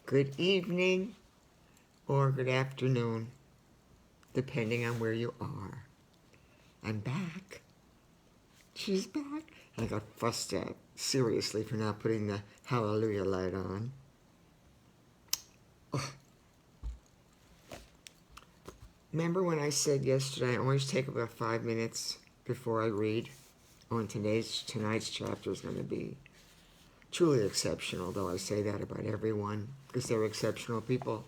good evening, or good afternoon, depending on where you are. I'm back. She's back. I got fussed at, seriously, for not putting the hallelujah light on. Ugh. Remember when I said yesterday I always take about 5 minutes before I read? Oh, and tonight's chapter is going to be truly exceptional, though I say that about everyone, because they're exceptional people.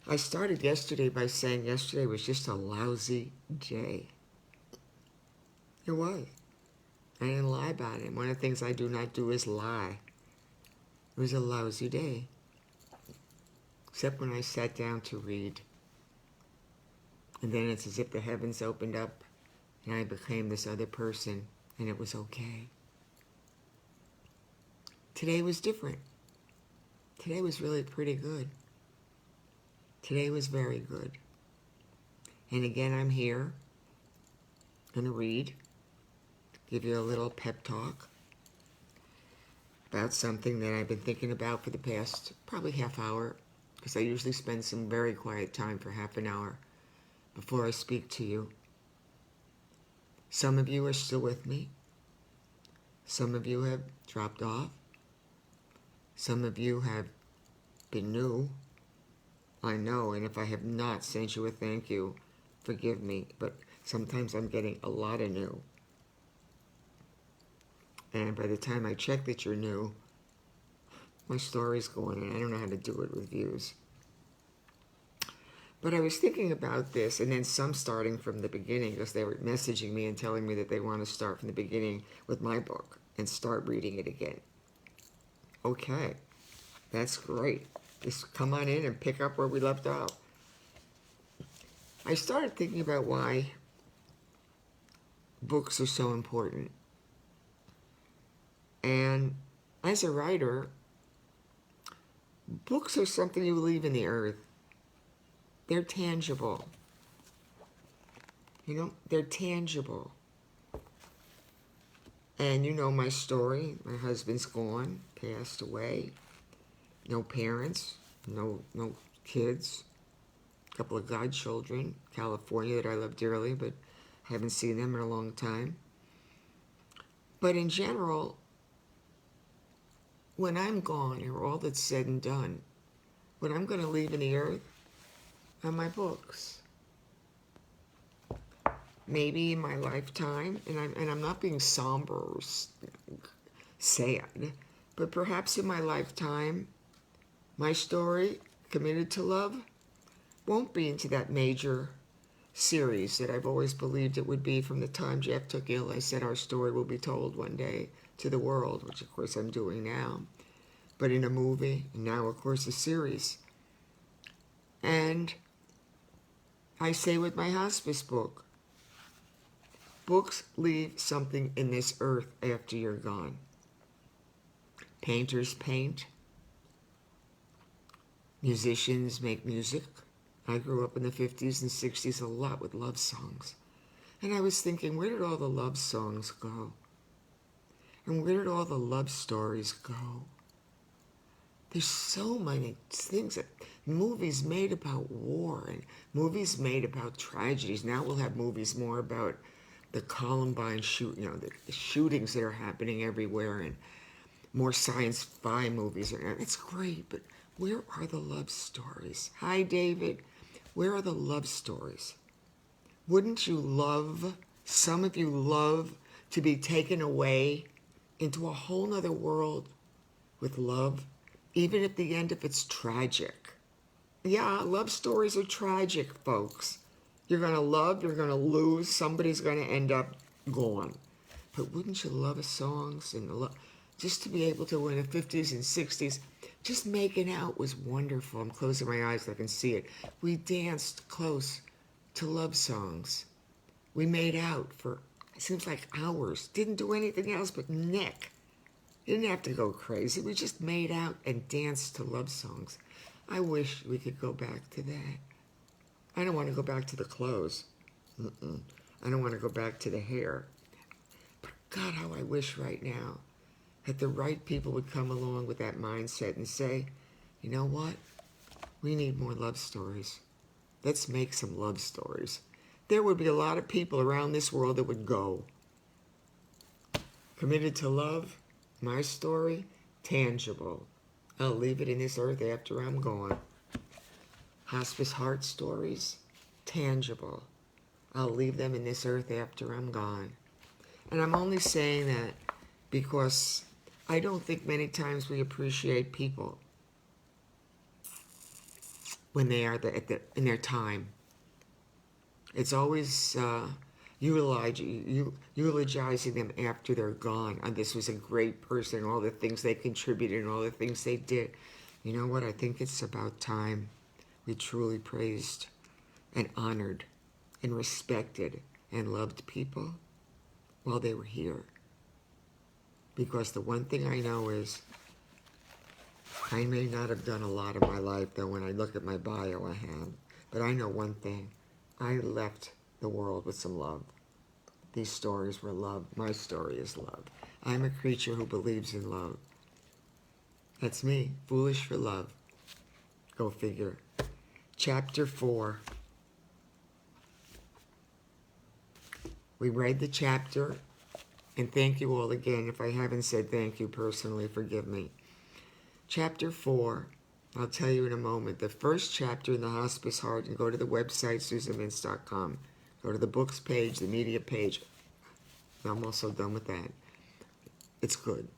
I started yesterday by saying yesterday was just a lousy day. It was. I didn't lie about it. One of the things I do not do is lie. It was a lousy day. Except when I sat down to read. And then it's as if the heavens opened up and I became this other person, and it was okay. Today was different. Today was really pretty good. Today was very good. And again, I'm here. I'm going to read, give you a little pep talk about something that I've been thinking about for the past probably half hour, because I usually spend some very quiet time for half an hour before I speak to you. Some of you are still with me. Some of you have dropped off. Some of you have been new. I know, and if I have not sent you a thank you, forgive me, but sometimes I'm getting a lot of new. And by the time I check that you're new, my story's going, and I don't know how to do it with views. But I was thinking about this, and then some starting from the beginning, because they were messaging me and telling me that they want to start from the beginning with my book and start reading it again. Okay, that's great. Just come on in and pick up where we left off. I started thinking about why books are so important. And as a writer, books are something you leave in the earth. They're tangible. You know, they're tangible. And you know my story. My husband's gone, passed away. No parents, no kids. A couple of godchildren, California, that I love dearly, but haven't seen them in a long time. But in general, when I'm gone, or all that's said and done, what I'm going to leave in the earth are my books. Maybe in my lifetime, and I'm not being somber or sad, but perhaps in my lifetime, my story, Committed to Love, won't be into that major series that I've always believed it would be from the time Jeff took ill. I said our story will be told one day to the world, which of course I'm doing now, but in a movie, and now of course a series. And I say with my hospice book, books leave something in this earth after you're gone. Painters paint. Musicians make music. I grew up in the 50s and 60s a lot with love songs. And I was thinking, where did all the love songs go? And where did all the love stories go? There's so many things that movies made about war and movies made about tragedies. Now we'll have movies more about the Columbine the shootings that are happening everywhere, and more science-fi movies. It's great, but where are the love stories? Hi, David. Where are the love stories? Wouldn't you love, some of you love, to be taken away into a whole nother world with love, even at the end if it's tragic? Yeah, love stories are tragic, folks. You're going to love, you're going to lose, somebody's going to end up gone. But wouldn't you love the songs and just to be able to, in the 50s and 60s, just making out was wonderful. I'm closing my eyes so I can see it. We danced close to love songs. We made out for, it seems like hours. Didn't do anything else but neck. Didn't have to go crazy. We just made out and danced to love songs. I wish we could go back to that. I don't want to go back to the clothes. I don't want to go back to the hair. But God, how I wish right now that the right people would come along with that mindset and say, you know what? We need more love stories. Let's make some love stories. There would be a lot of people around this world that would go. Committed to love, my story, tangible. I'll leave it in this earth after I'm gone. Hospice heart stories, tangible. I'll leave them in this earth after I'm gone. And I'm only saying that because I don't think many times we appreciate people when they are in their time. It's always eulogizing them after they're gone. And this was a great person, all the things they contributed and all the things they did. You know what? I think it's about time we truly praised and honored and respected and loved people while they were here. Because the one thing I know is I may not have done a lot of my life, though when I look at my bio I have. But I know one thing. I left the world with some love. These stories were love. My story is love. I'm a creature who believes in love. That's me. Foolish for love. Go figure. Chapter 4. We read the chapter, and thank you all again. If I haven't said thank you personally, forgive me. Chapter 4, I'll tell you in a moment. The first chapter in the Hospice Heart, and go to the website, SusanMintz.com. Go to the books page, the media page. I'm also done with that. It's good.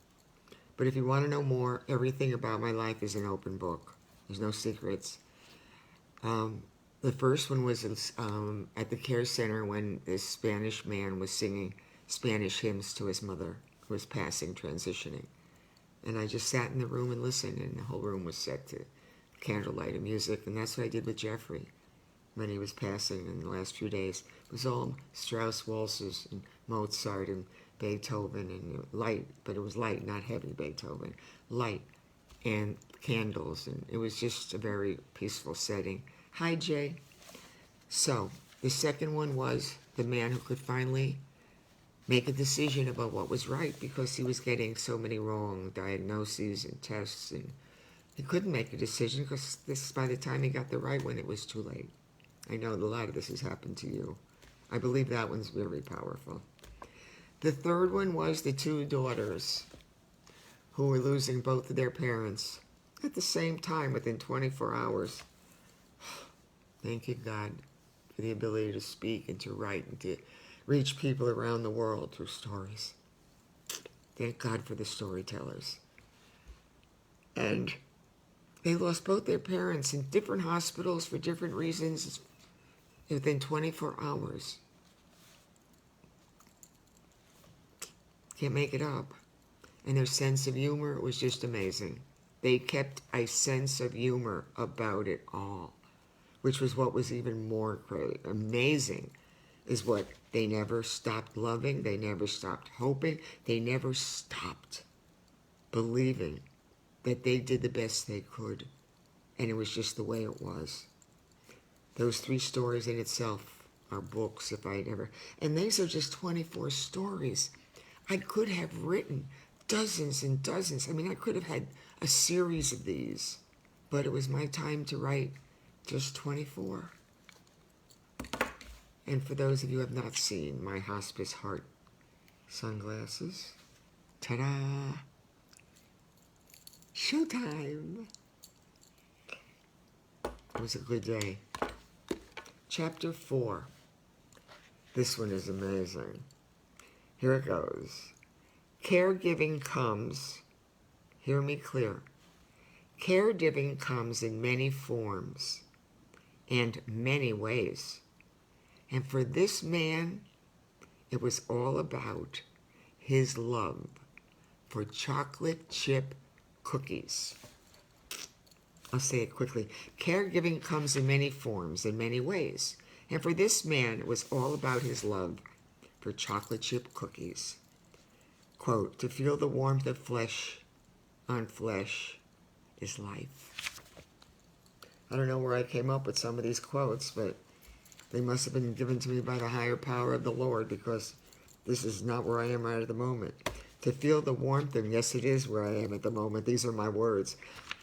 But if you want to know more, everything about my life is an open book. There's no secrets. The first one was at the care center when this Spanish man was singing Spanish hymns to his mother, who was passing, transitioning. And I just sat in the room and listened, and the whole room was set to candlelight and music. And that's what I did with Jeffrey when he was passing in the last few days. It was all Strauss waltzes and Mozart and Beethoven and light, but it was light, not heavy Beethoven. Light and candles, and it was just a very peaceful setting. Hi, Jay. So, the second one was the man who could finally make a decision about what was right because he was getting so many wrong diagnoses and tests, and he couldn't make a decision because by the time he got the right one, it was too late. I know a lot of this has happened to you. I believe that one's very powerful. The third one was the two daughters who were losing both of their parents at the same time within 24 hours. Thank you, God, for the ability to speak and to write and to reach people around the world through stories. Thank God for the storytellers. And they lost both their parents in different hospitals for different reasons within 24 hours. Can't make it up. And their sense of humor was just amazing. They kept a sense of humor about it all, which was what was even more amazing, is what they never stopped loving, they never stopped hoping, they never stopped believing that they did the best they could, and it was just the way it was. Those 3 stories in itself are books, if I'd ever, and these are just 24 stories. I could have written dozens and dozens. I mean, I could have had a series of these, but it was my time to write just 24. And for those of you who have not seen my Hospice Heart sunglasses, ta-da! Showtime! It was a good day. Chapter 4. This one is amazing. Here it goes. Caregiving comes, hear me clear, caregiving comes in many forms and many ways. And for this man, it was all about his love for chocolate chip cookies. I'll say it quickly. Caregiving comes in many forms and many ways. And for this man, it was all about his love for chocolate chip cookies. Quote, to feel the warmth of flesh on flesh is life. I don't know where I came up with some of these quotes, but they must have been given to me by the higher power of the Lord, because this is not where I am right at the moment. To feel the warmth, and yes, it is where I am at the moment. These are my words.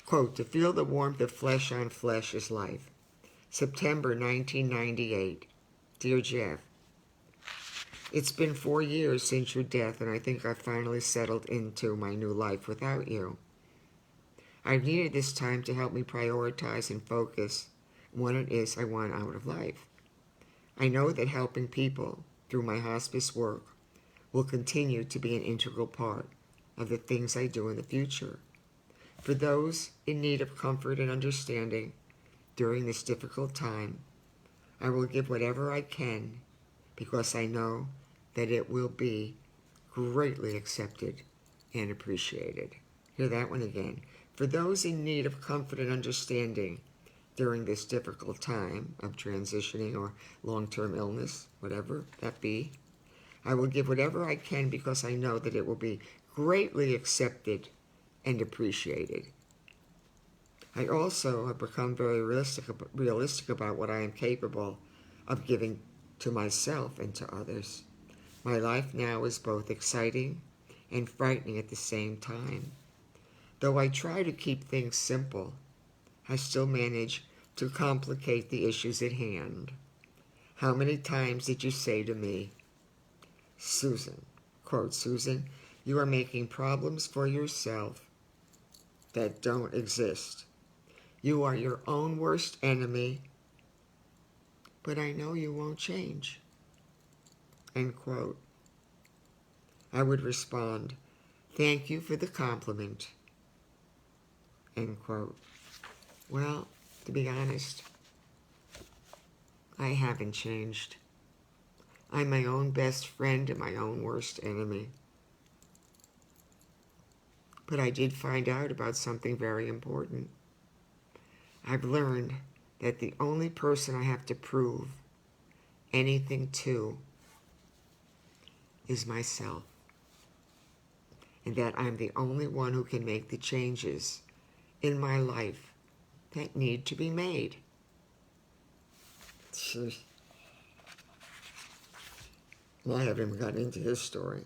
Quote, to feel the warmth of flesh on flesh is life. September 1998. Dear Jeff, it's been 4 years since your death, and I think I've finally settled into my new life without you. I've needed this time to help me prioritize and focus on what it is I want out of life. I know that helping people through my hospice work will continue to be an integral part of the things I do in the future. For those in need of comfort and understanding during this difficult time, I will give whatever I can because I know that it will be greatly accepted and appreciated. Hear that one again. For those in need of comfort and understanding during this difficult time of transitioning or long-term illness, whatever that be, I will give whatever I can because I know that it will be greatly accepted and appreciated. I also have become very realistic about what I am capable of giving to myself and to others. My life now is both exciting and frightening at the same time. Though I try to keep things simple, I still manage to complicate the issues at hand. How many times did you say to me, Susan, quote, Susan, you are making problems for yourself that don't exist. You are your own worst enemy, but I know you won't change, end quote. I would respond, thank you for the compliment, end quote. Well, to be honest, I haven't changed. I'm my own best friend and my own worst enemy. But I did find out about something very important. I've learned that the only person I have to prove anything to is myself. And that I'm the only one who can make the changes in my life that need to be made. I haven't even gotten into his story.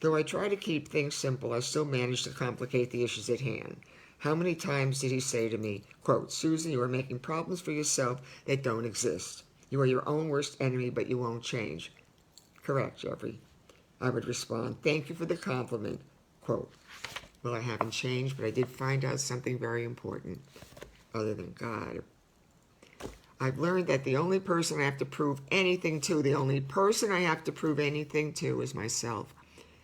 Though I try to keep things simple, I still manage to complicate the issues at hand. How many times did he say to me, quote, Susan, you are making problems for yourself that don't exist. You are your own worst enemy, but you won't change. Correct, Jeffrey. I would respond, thank you for the compliment. Quote, well, I haven't changed, but I did find out something very important, other than God. I've learned that the only person I have to prove anything to, is myself.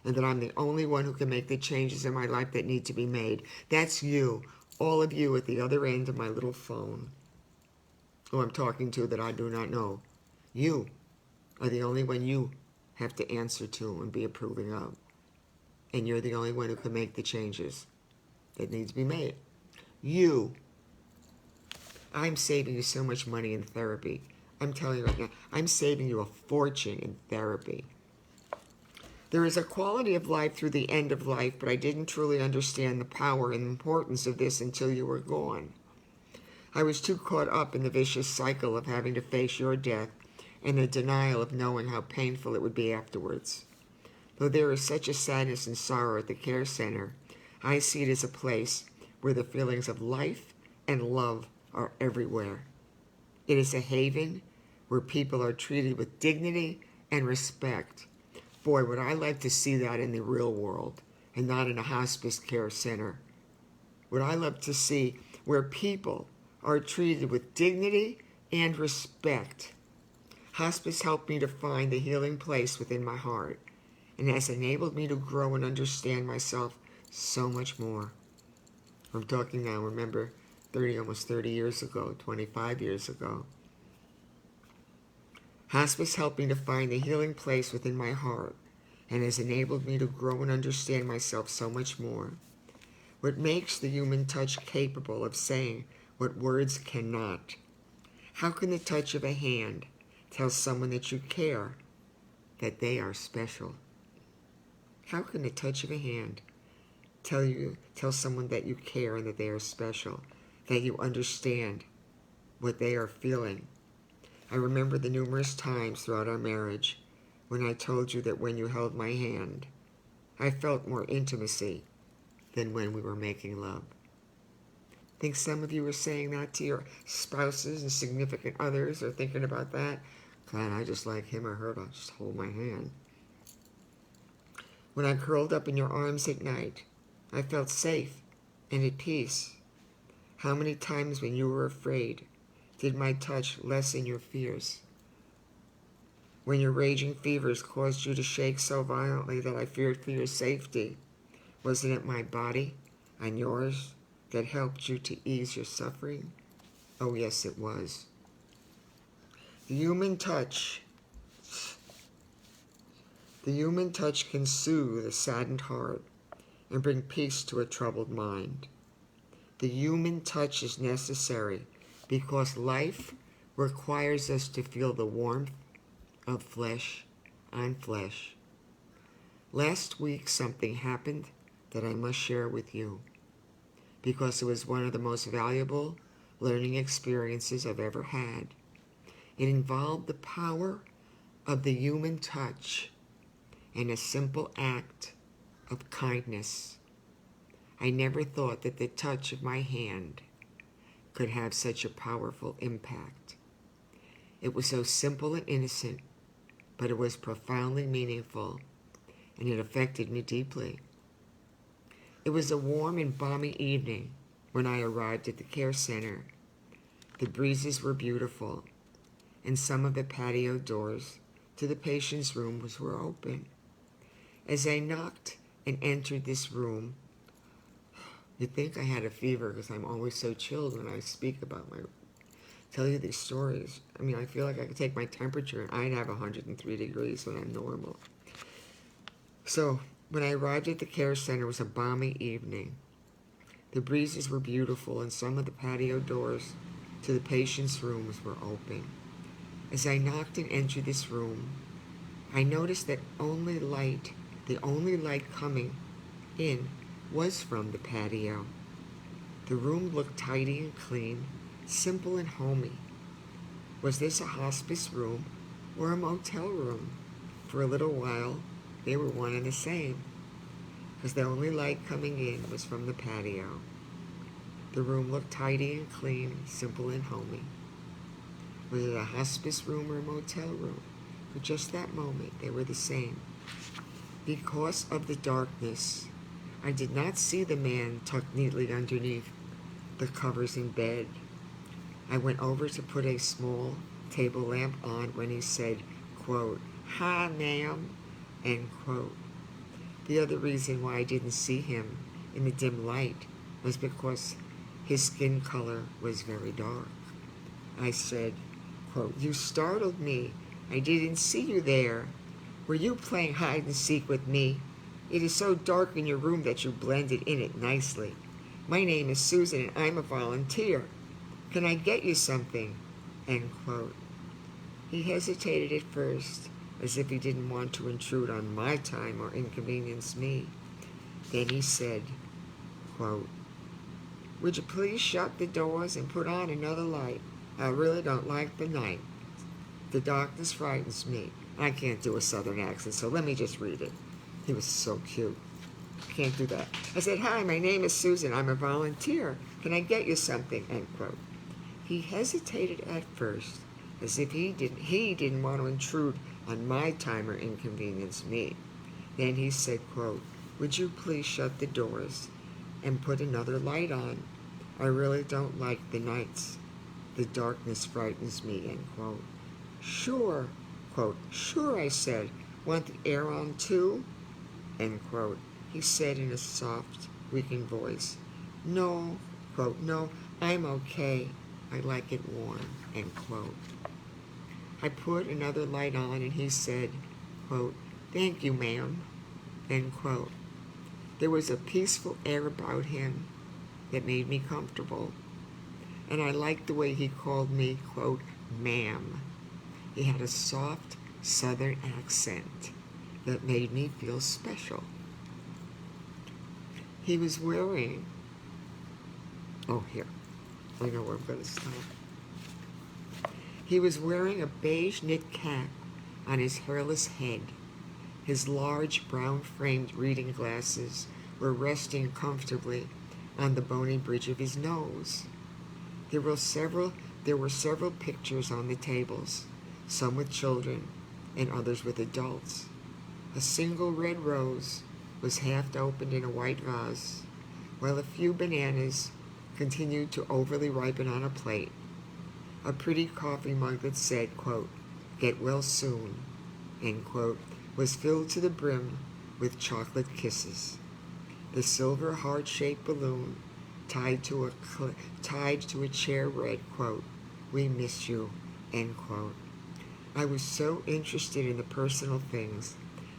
And that I'm the only one who can make the changes in my life that need to be made. That's you, all of you at the other end of my little phone, who I'm talking to that I do not know. You are the only one you have to answer to and be approving of. And you're the only one who can make the changes that need to be made. You. I'm saving you so much money in therapy. I'm telling you right now, I'm saving you a fortune in therapy. There is a quality of life through the end of life, but I didn't truly understand the power and importance of this until you were gone. I was too caught up in the vicious cycle of having to face your death and the denial of knowing how painful it would be afterwards. Though there is such a sadness and sorrow at the care center, I see it as a place where the feelings of life and love are everywhere. It is a haven where people are treated with dignity and respect. Boy, would I like to see that in the real world and not in a hospice care center. Would I love to see where people are treated with dignity and respect. Hospice helped me to find the healing place within my heart and has enabled me to grow and understand myself so much more. I'm talking now, remember, almost 30 years ago, 25 years ago. Hospice helped me to find the healing place within my heart and has enabled me to grow and understand myself so much more. What makes the human touch capable of saying what words cannot? How can the touch of a hand tell someone that you care that they are special? How can the touch of a hand tell someone that you care and that they are special, that you understand what they are feeling? I remember the numerous times throughout our marriage when I told you that when you held my hand, I felt more intimacy than when we were making love. Think some of you are saying that to your spouses and significant others, or thinking about that. God, I just like him or her to just hold my hand. When I curled up in your arms at night, I felt safe and at peace. How many times when you were afraid did my touch lessen your fears? When your raging fevers caused you to shake so violently that I feared for your safety, wasn't it my body and yours that helped you to ease your suffering? Oh, yes, it was. The human touch can soothe a saddened heart and bring peace to a troubled mind. The human touch is necessary because life requires us to feel the warmth of flesh on flesh. Last week something happened that I must share with you because it was one of the most valuable learning experiences I've ever had. It involved the power of the human touch and a simple act of kindness. I never thought that the touch of my hand could have such a powerful impact. It was so simple and innocent, but it was profoundly meaningful, and it affected me deeply. It was a warm and balmy evening when I arrived at the care center. The breezes were beautiful, and some of the patio doors to the patient's rooms were open. As I knocked and entered this room, you'd think I had a fever because I'm always so chilled when I speak about tell you these stories. I mean, I feel like I could take my temperature and I'd have 103 degrees when I'm normal. So, when I arrived at the care center, it was a balmy evening. The breezes were beautiful and some of the patio doors to the patient's rooms were open. As I knocked and entered this room, I noticed that the only light coming in was from the patio. The room looked tidy and clean, simple and homey. Was this a hospice room or a motel room? For a little while, they were one and the same, because the only light coming in was from the patio. The room looked tidy and clean, simple and homey. Was it a hospice room or a motel room? For just that moment, they were the same. Because of the darkness, I did not see the man tucked neatly underneath the covers in bed. I went over to put a small table lamp on when he said, quote, "Hi, ma'am," end quote. The other reason why I didn't see him in the dim light was because his skin color was very dark. I said, quote, "You startled me. I didn't see you there. Were you playing hide and seek with me? It is so dark in your room that you blended in it nicely. My name is Susan and I'm a volunteer. Can I get you something?" End quote. He hesitated at first, as if he didn't want to intrude on my time or inconvenience me. Then he said, quote, "Would you please shut the doors and put on another light? I really don't like the night. The darkness frightens me." I can't do a southern accent, so let me just read it. He was so cute. Can't do that. I said, "Hi, my name is Susan. I'm a volunteer. Can I get you something?" End quote. He hesitated at first, as if he didn't want to intrude on my time or inconvenience me. Then he said, quote, "Would you please shut the doors and put another light on? I really don't like the nights. The darkness frightens me," end quote. "Sure," quote, "Sure," I said. "Want the air on too?" End quote. He said in a soft, weakened voice, "No," quote, "no, I'm okay. I like it warm," end quote. I put another light on and he said, quote, "Thank you, ma'am," end quote. There was a peaceful air about him that made me comfortable. And I liked the way he called me, quote, "ma'am." He had a soft southern accent that made me feel special. He was wearing, I know where I'm going to stop. He was wearing a beige knit cap on his hairless head. His large brown-framed reading glasses were resting comfortably on the bony bridge of his nose. There were several pictures on the tables, some with children and others with adults. A single red rose was half opened in a white vase, while a few bananas continued to overly ripen on a plate. A pretty coffee mug that said, quote, "Get well soon," end quote, was filled to the brim with chocolate kisses. The silver heart-shaped balloon tied to a chair read, quote, "We miss you," end quote. I was so interested in the personal things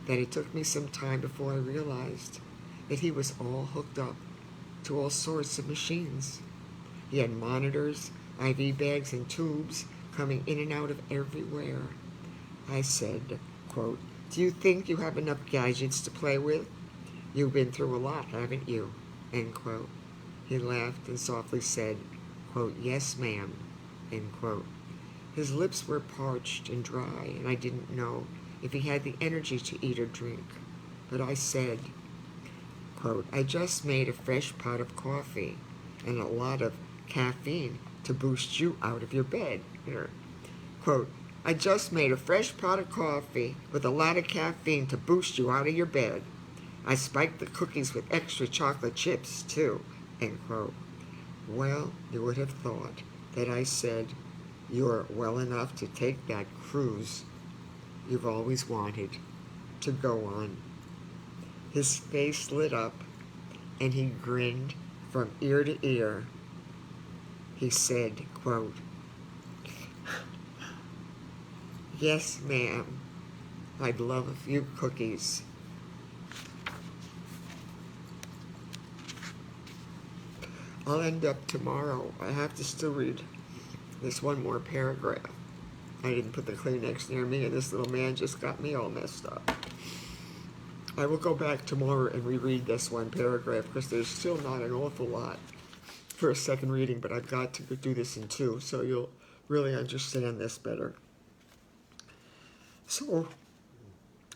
that it took me some time before I realized that he was all hooked up to all sorts of machines. He had monitors, IV bags, and tubes coming in and out of everywhere. I said, quote, "Do you think you have enough gadgets to play with? You've been through a lot, haven't you?" End quote. He laughed and softly said, quote, "Yes, ma'am," end quote. His lips were parched and dry, and I didn't know if he had the energy to eat or drink. But I said, quote, "I just made a fresh pot of coffee and a lot of caffeine to boost you out of your bed." Here. Quote, "I just made a fresh pot of coffee with a lot of caffeine to boost you out of your bed. I spiked the cookies with extra chocolate chips, too," end quote. Well, you would have thought that I said, "You're well enough to take that cruise you've always wanted to go on." His face lit up, and he grinned from ear to ear. He said, quote, "Yes, ma'am, I'd love a few cookies." I'll end up tomorrow. I have to still read this one more paragraph. I didn't put the Kleenex near me, and this little man just got me all messed up. I will go back tomorrow and reread this one paragraph because there's still not an awful lot for a second reading, but I've got to do this in two, so you'll really understand this better. So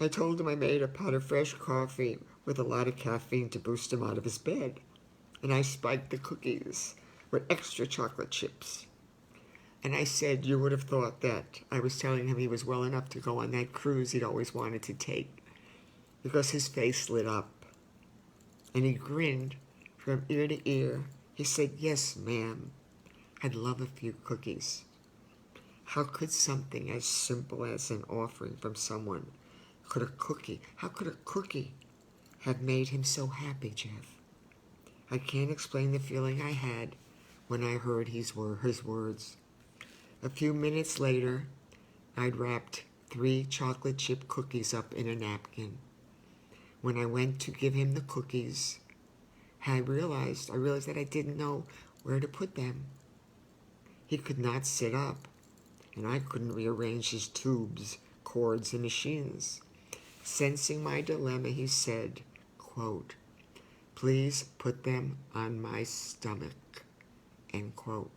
I told him I made a pot of fresh coffee with a lot of caffeine to boost him out of his bed, and I spiked the cookies with extra chocolate chips. And I said you would have thought that I was telling him he was well enough to go on that cruise he'd always wanted to take, because his face lit up, and he grinned from ear to ear. He said, "Yes, ma'am, I'd love a few cookies." How could something as simple as an offering from someone, how could a cookie have made him so happy, Jeff? I can't explain the feeling I had when I heard his words. A few minutes later, I'd wrapped 3 chocolate chip cookies up in a napkin. When I went to give him the cookies, I realized that I didn't know where to put them. He could not sit up, and I couldn't rearrange his tubes, cords, and machines. Sensing my dilemma, he said, quote, "Please put them on my stomach," end quote.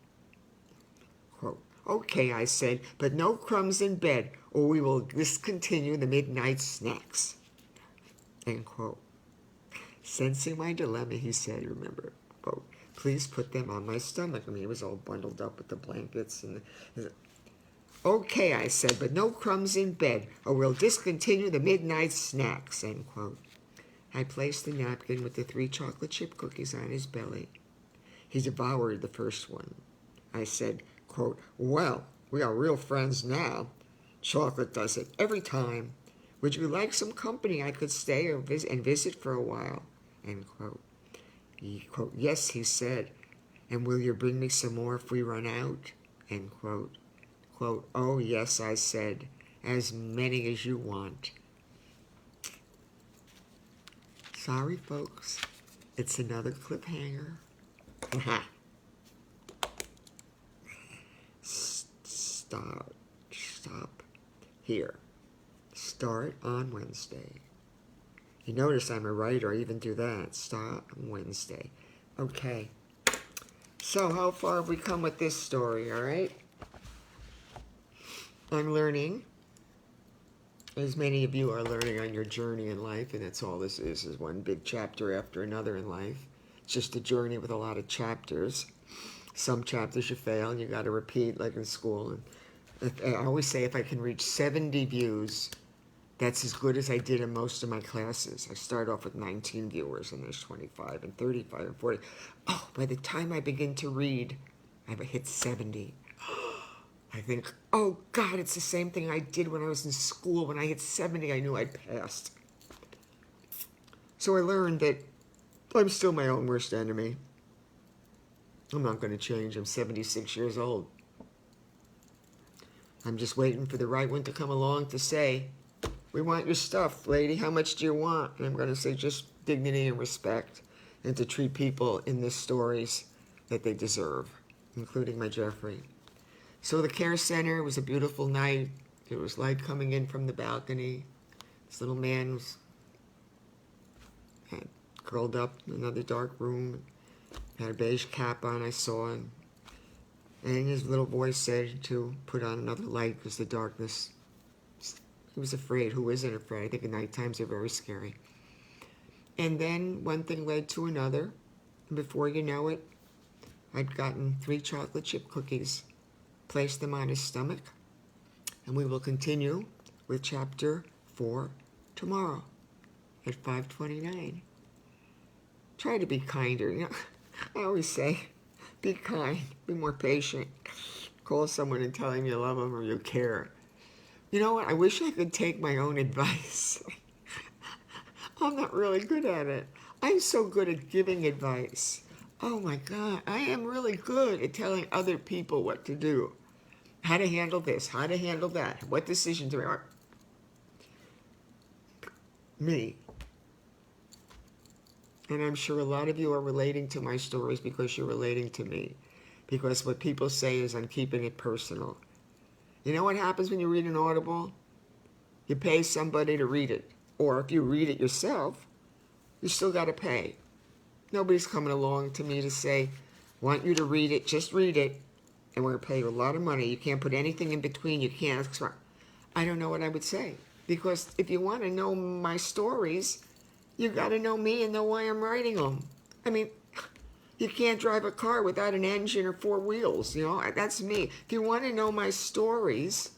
Quote, "Okay," I said, "but no crumbs in bed, or we will discontinue the midnight snacks," end quote. Sensing my dilemma, he said, remember, quote, "Please put them on my stomach." I mean, he was all bundled up with the blankets. "Okay," I said, "but no crumbs in bed, or we'll discontinue the midnight snacks," end quote. I placed the napkin with the 3 chocolate chip cookies on his belly. He devoured the first one. I said, quote, "Well, we are real friends now. Chocolate does it every time. Would you like some company? I could stay and visit for a while," end quote. Quote, "Yes," he said, "and will you bring me some more if we run out?" End quote. Quote, "Oh, yes," I said, "as many as you want." Sorry, folks. It's another cliffhanger. Stop here. Start on Wednesday. You notice I'm a writer. I even do that. Start on Wednesday. Okay. So how far have we come with this story, all right? I'm learning As many of you are learning on your journey in life, and that's all this is one big chapter after another in life. It's just a journey with a lot of chapters. Some chapters you fail and you got to repeat, like in school. And I always say if I can reach 70 views, that's as good as I did in most of my classes. I start off with 19 viewers, and there's 25 and 35 and 40. Oh, by the time I begin to read, I've hit 70. I think, oh God, it's the same thing I did when I was in school. When I hit 70, I knew I'd passed. So I learned that I'm still my own worst enemy. I'm not going to change. I'm 76 years old. I'm just waiting for the right one to come along to say, we want your stuff, lady. How much do you want? And I'm going to say just dignity and respect, and to treat people in the stories that they deserve, including my Jeffrey. So the care center was a beautiful night. There was light coming in from the balcony. This little man was had curled up in another dark room, had a beige cap on, I saw him. And his little voice said to put on another light because the darkness, he was afraid. Who isn't afraid? I think at night times are very scary. And then one thing led to another. And before you know it, I'd gotten 3 chocolate chip cookies, placed them on his stomach, and we will continue with chapter 4 tomorrow at 5:29. Try to be kinder. You know, I always say, be kind, be more patient. Call someone and tell them you love them or you care. You know what? I wish I could take my own advice. I'm not really good at it. I'm so good at giving advice. Oh my God, I am really good at telling other people what to do. How to handle this, how to handle that, what decision to make. Me. And I'm sure a lot of you are relating to my stories because you're relating to me. Because what people say is I'm keeping it personal. You know what happens when you read an Audible? You pay somebody to read it. Or if you read it yourself, you still got to pay. Nobody's coming along to me to say, want you to read it, just read it, and we're going to pay you a lot of money. You can't put anything in between. You can't. I don't know what I would say. Because if you want to know my stories, you got to know me and know why I'm writing them. I mean, you can't drive a car without an engine or 4 wheels. You know, that's me. If you want to know my stories,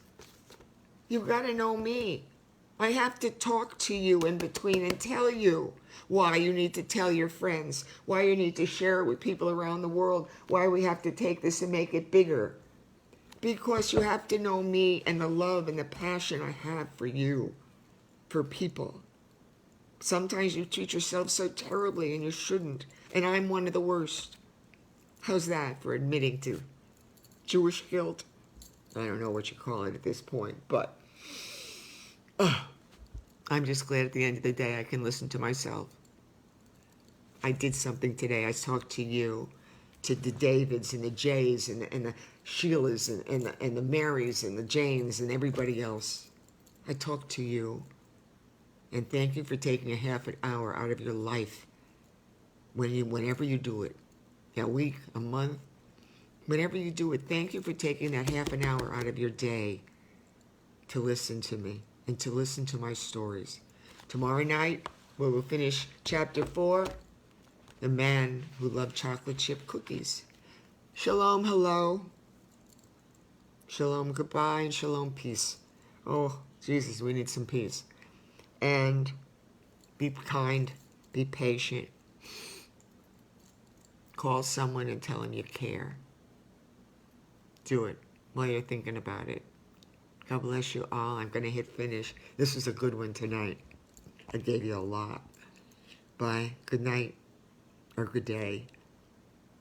you've got to know me. I have to talk to you in between and tell you why you need to tell your friends, why you need to share it with people around the world, why we have to take this and make it bigger. Because you have to know me and the love and the passion I have for you, for people. Sometimes you treat yourself so terribly and you shouldn't. And I'm one of the worst. How's that for admitting to Jewish guilt? I don't know what you call it at this point, but I'm just glad at the end of the day I can listen to myself. I did something today. I talked to you, to the Davids and the Jays and the Sheilas and the Marys and the Janes and everybody else. I talked to you. And thank you for taking a half an hour out of your life whenever you do it. A week, a month, whenever you do it, thank you for taking that half an hour out of your day to listen to me and to listen to my stories. Tomorrow night, we will finish chapter 4, The Man Who Loved Chocolate Chip Cookies. Shalom, hello. Shalom, goodbye, and shalom, peace. Oh, Jesus, we need some peace. And be kind, be patient. Call someone and tell them you care. Do it while you're thinking about it. God bless you all. I'm going to hit finish. This was a good one tonight. I gave you a lot. Bye. Good night or good day.